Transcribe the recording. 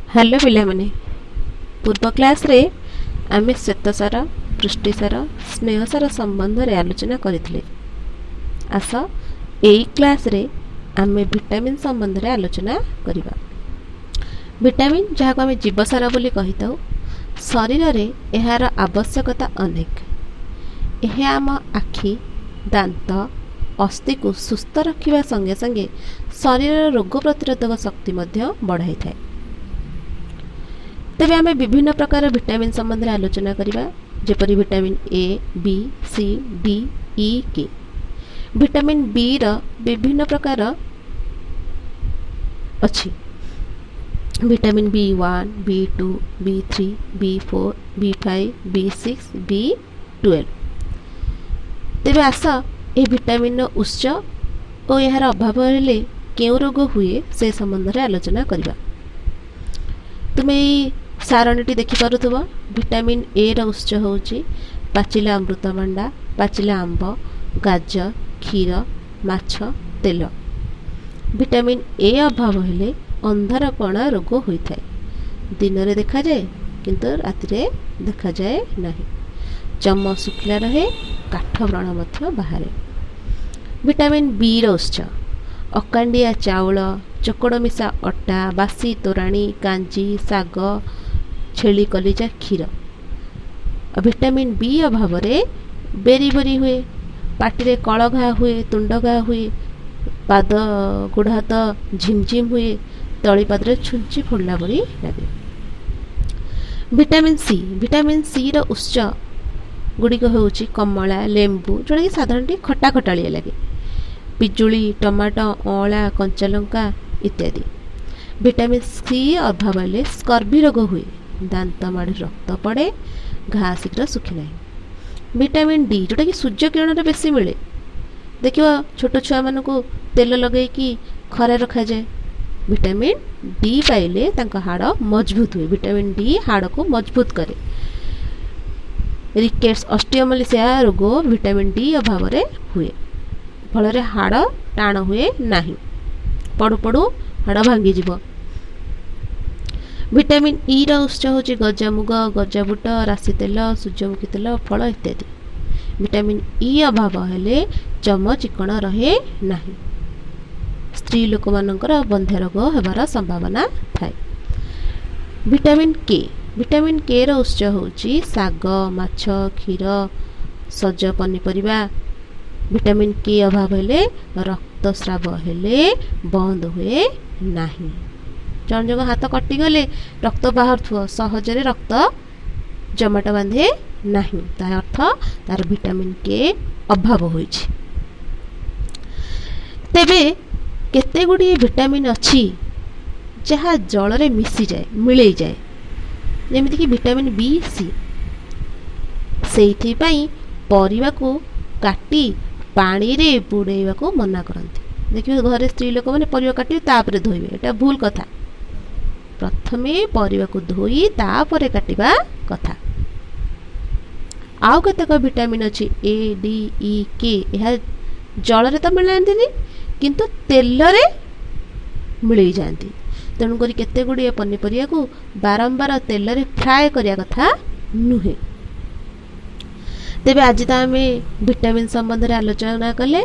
Hello पिलामाने पूर्व class रे आमे श्वेतसार पुष्टिसार स्नेहसार संबंध रे आलोचना करथिले। आस एई क्लास रे आमे विटामिन संबंध रे आलोचना करिबा। विटामिन जहाको आमे जीवसार बोली कहिताउ, शरीर रे एहार आवश्यकता अनेक। एहे आम आखि दांत अस्थि को सुस्थ रखिबा संगे संगे शरीर रोग प्रतिरोधक शक्ति मध्य बढ़ाई थाए। तेबे आमे विभिन्न प्रकार विटामिन संबंध रे आलोचना करिबा, जेपरि vitamin A B C D E के। विटामिन बी रो विभिन्न प्रकार अछि। Vitamin B1 B2 B3 B4 B5 B6 B12। तेबे आस ए विटामिन उच्च और यार अभाव हेले केउ रोग हुए से संबंध रे आलोचना करिबा। तुमे सारणीटी देखिपारुथब। विटामिन ए रो उच्च होउची पाचिला अमृतभंडा, पाचिला आंब, गाजर, क्षीर, माछ, तेल। विटामिन ए अभाव हेले अंधार कणा रोग होइथाय। दिन रे देखा जाए किंतु राति रे देखा जाए नाही। चम सुखला रहे, काठ व्रण मध्य बाहरे। विटामिन बी रो उच्च अकांडिया चाउल, चोकड़ मिशा अटा, बासी तोराणी, कांजी, साग, छेली कलिजा, क्षीर। विटामिन बी अभाव रे बेरी बेरी हुए, पाटिरे कळ घा हुए, तुंड घा हुए, पाद गोड़ हाथ झिमझिम हुए, तळीपादरे छुंची फोड़ला बरी लागे। विटामिन सी रो उच्च गुड़िक होउची कमला, लेंबू, जोड़ा कि साधारण खटा खटालिया लगे, पिजुली, टमाटो, अँला, कंचालंका इत्यादि। विटामिन सी अभाव हेले स्कर्वी रोग हुए, दांत माड़ी रक्त पड़े, घा शीघ्र सुखी ना। विटामिन डी जोटा कि सूर्य किरण बेसी मिले, देखिए छोट छुआ मान को तेल लगे कि खरा रखा जाए। विटामिन डी पाइले तांका हाड़ मजबूत हुए। विटामिन डी हाड़ को मजबूत करे। रिकेट्स ऑस्टियोमालासिया रोग विटामिन डी अभाव रे हुए, फल हाड़ टाण हुए नाही, पड़ू पड़ू हाड़ भांगी जीव। विटामिन ई रो उच्च होची गजामुग, गजाबुट, राशि तेल, सूर्यमुखी तेल, फल इत्यादि। विटामिन ई अभाव हेले चम चिकण रहे नाही। स्त्री लोक मानकर बंध्या रोग हेबार संभावना थाए। विटामिन के रो उच्च होची साग, माछ, क्षीर, सज पनीपरिबा। विटामिन के अभाव हेले रक्तस्राव हेले बंद हुए नाही। जन जन हाथ कटिगले रक्त बाहर थुआ सहजरे रक्त जमाट बांधे नाही, तार अर्थ तार विटामिन के अभाव होइछि। तेबे केते गुडी विटामिन अछि जहा जल रे मिसी जाए, मिले जाए, जेमिति कि विटामिन बी सी। सेइथि पई परिवा को काटी पानी रे बुड़ेवा को मना करंती। देखियो घरे स्त्री लोक माने परिवा काटी तापरे धोइबे, एटा भूल कथा। प्रथमे परिवा को धोई तापरे काटिबा कथा। आउ केतेक विटामिन अछि ए डी ई के, एहा जल रे त मिलांती किंतु तेल रे मिलई जांती। तेणु करी केते गुडी पनीपरिया को बारंबार तेल रे फ्राए करिया कथा नुहे। तेबे आज त आमे विटामिन संबंध रे आलोचना कले।